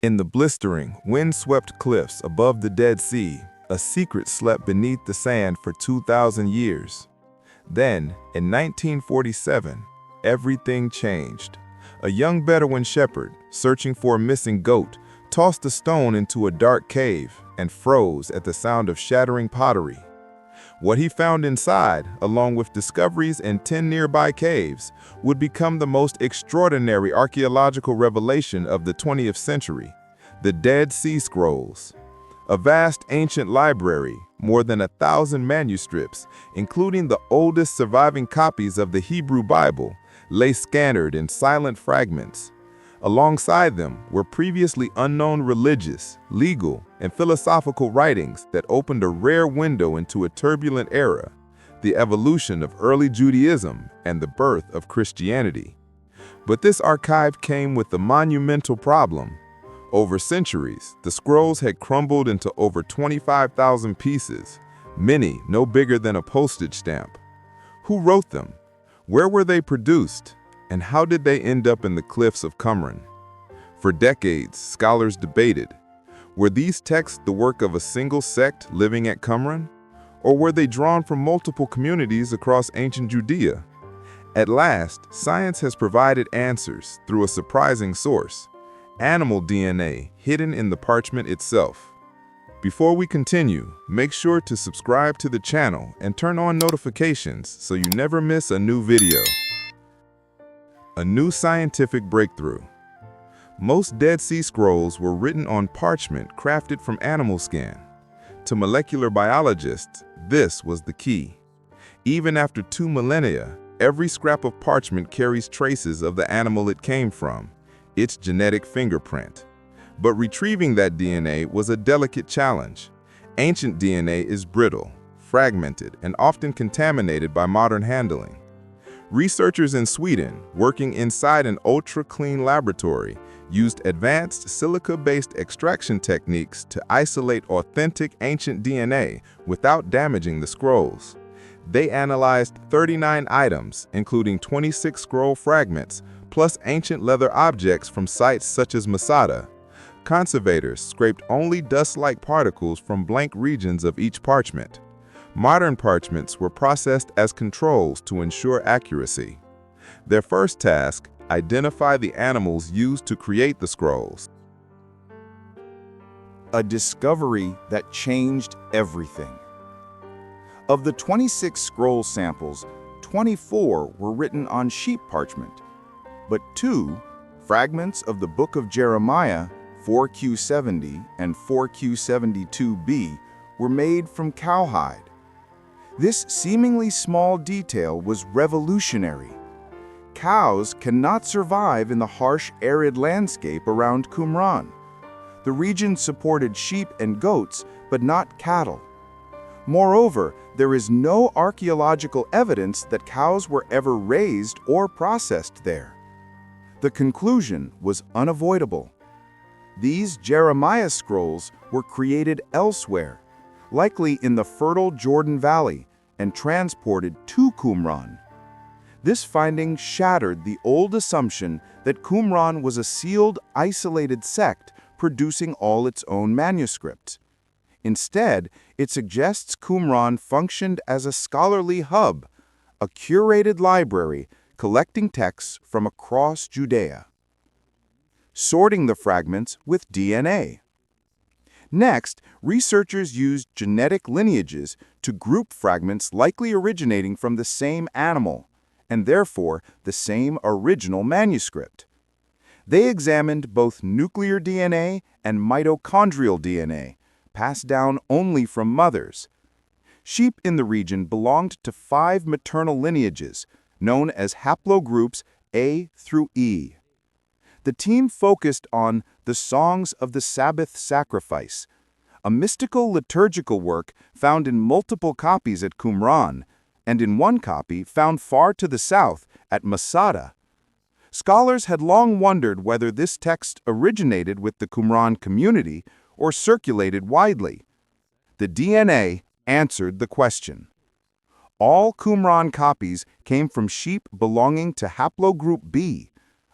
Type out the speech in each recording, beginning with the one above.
In the blistering, wind-swept cliffs above the Dead Sea, a secret slept beneath the sand for 2,000 years. Then, in 1947, everything changed. A young Bedouin shepherd, searching for a missing goat, tossed a stone into a dark cave and froze at the sound of shattering pottery. What he found inside, along with discoveries in 10 nearby caves, would become the most extraordinary archaeological revelation of the 20th century: the Dead Sea Scrolls. A vast ancient library, more than 1,000 manuscripts, including the oldest surviving copies of the Hebrew Bible, lay scattered in silent fragments. Alongside them were previously unknown religious, legal, and philosophical writings that opened a rare window into a turbulent era, the evolution of early Judaism and the birth of Christianity. But this archive came with a monumental problem. Over centuries, the scrolls had crumbled into over 25,000 pieces, many no bigger than a postage stamp. Who wrote them? Where were they produced? And how did they end up in the cliffs of Qumran? For decades, scholars debated, were these texts the work of a single sect living at Qumran? Or were they drawn from multiple communities across ancient Judea? At last, science has provided answers through a surprising source: animal DNA hidden in the parchment itself. Before we continue, make sure to subscribe to the channel and turn on notifications so you never miss a new video. A new scientific breakthrough. Most Dead Sea Scrolls were written on parchment crafted from animal skin. To molecular biologists, this was the key. Even after 2 millennia, every scrap of parchment carries traces of the animal it came from, its genetic fingerprint. But retrieving that DNA was a delicate challenge. Ancient DNA is brittle, fragmented, and often contaminated by modern handling. Researchers in Sweden, working inside an ultra-clean laboratory, used advanced silica-based extraction techniques to isolate authentic ancient DNA without damaging the scrolls. They analyzed 39 items, including 26 scroll fragments, plus ancient leather objects from sites such as Masada. Conservators scraped only dust-like particles from blank regions of each parchment. Modern parchments were processed as controls to ensure accuracy. Their first task: identify the animals used to create the scrolls. A discovery that changed everything. Of the 26 scroll samples, 24 were written on sheep parchment, but 2, fragments of the Book of Jeremiah, 4Q70 and 4Q72b, were made from cowhide. This seemingly small detail was revolutionary. Cows cannot survive in the harsh, arid landscape around Qumran. The region supported sheep and goats, but not cattle. Moreover, there is no archaeological evidence that cows were ever raised or processed there. The conclusion was unavoidable. These Jeremiah scrolls were created elsewhere, likely in the fertile Jordan Valley, and transported to Qumran. This finding shattered the old assumption that Qumran was a sealed, isolated sect producing all its own manuscripts. Instead, it suggests Qumran functioned as a scholarly hub, a curated library collecting texts from across Judea. Sorting the fragments with DNA. Next, researchers used genetic lineages to group fragments likely originating from the same animal, and therefore the same original manuscript. They examined both nuclear DNA and mitochondrial DNA, passed down only from mothers. Sheep in the region belonged to 5 maternal lineages, known as haplogroups A through E. The team focused on the Songs of the Sabbath Sacrifice, a mystical liturgical work found in multiple copies at Qumran, and in one copy found far to the south at Masada. Scholars had long wondered whether this text originated with the Qumran community or circulated widely. The DNA answered the question. All Qumran copies came from sheep belonging to haplogroup B,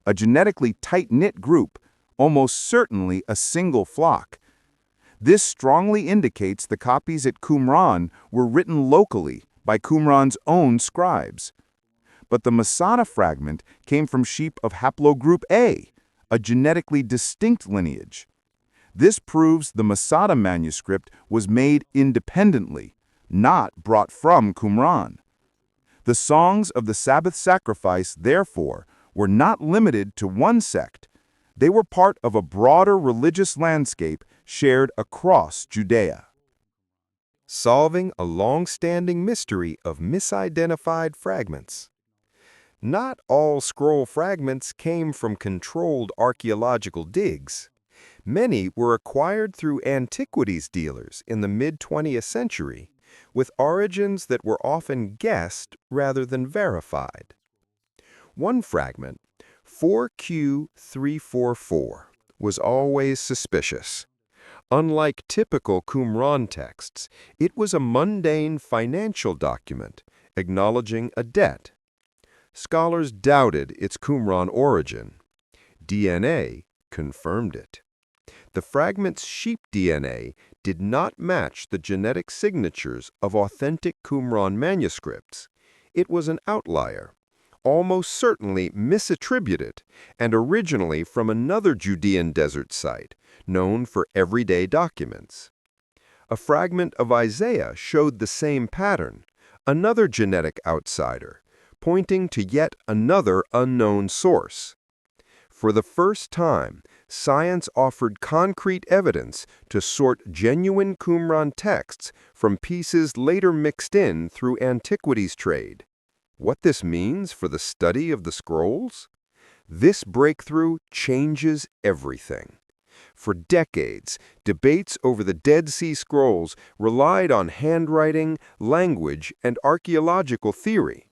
a genetically tight-knit group, almost certainly a single flock. This strongly indicates the copies at Qumran were written locally by Qumran's own scribes. But the Masada fragment came from sheep of haplogroup A, a genetically distinct lineage. This proves the Masada manuscript was made independently, not brought from Qumran. The songs of the Sabbath sacrifice, therefore, were not limited to one sect. They were part of a broader religious landscape shared across Judea. Solving a long-standing mystery of misidentified fragments. Not all scroll fragments came from controlled archaeological digs. Many were acquired through antiquities dealers in the mid-20th century, with origins that were often guessed rather than verified. One fragment, 4Q344, was always suspicious. Unlike typical Qumran texts, it was a mundane financial document acknowledging a debt. Scholars doubted its Qumran origin. DNA confirmed it. The fragment's sheep DNA did not match the genetic signatures of authentic Qumran manuscripts. It was an outlier, almost certainly misattributed, and originally from another Judean desert site, known for everyday documents. A fragment of Isaiah showed the same pattern, another genetic outsider, pointing to yet another unknown source. For the first time, science offered concrete evidence to sort genuine Qumran texts from pieces later mixed in through antiquities trade. What this means for the study of the scrolls? This breakthrough changes everything. For decades, debates over the Dead Sea Scrolls relied on handwriting, language, and archaeological theory.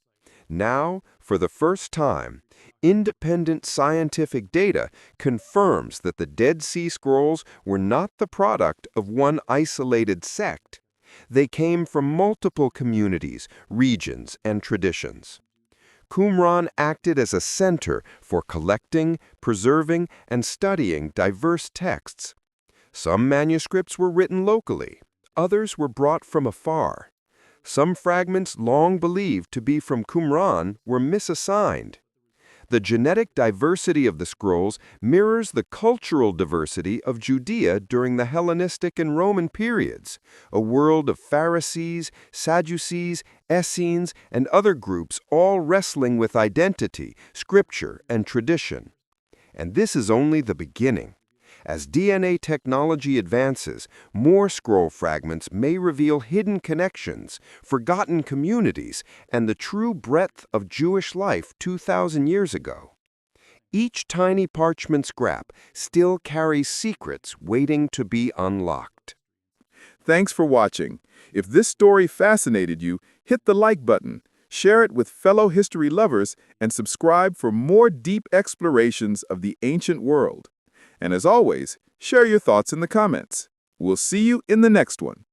Now, for the first time, independent scientific data confirms that the Dead Sea Scrolls were not the product of one isolated sect. They came from multiple communities, regions, and traditions. Qumran acted as a center for collecting, preserving, and studying diverse texts. Some manuscripts were written locally, others were brought from afar. Some fragments long believed to be from Qumran were misassigned. The genetic diversity of the scrolls mirrors the cultural diversity of Judea during the Hellenistic and Roman periods, a world of Pharisees, Sadducees, Essenes, and other groups all wrestling with identity, scripture, and tradition. And this is only the beginning. As DNA technology advances, more scroll fragments may reveal hidden connections, forgotten communities, and the true breadth of Jewish life 2,000 years ago. Each tiny parchment scrap still carries secrets waiting to be unlocked. Thanks for watching. If this story fascinated you, hit the like button, share it with fellow history lovers, and subscribe for more deep explorations of the ancient world. And as always, share your thoughts in the comments. We'll see you in the next one.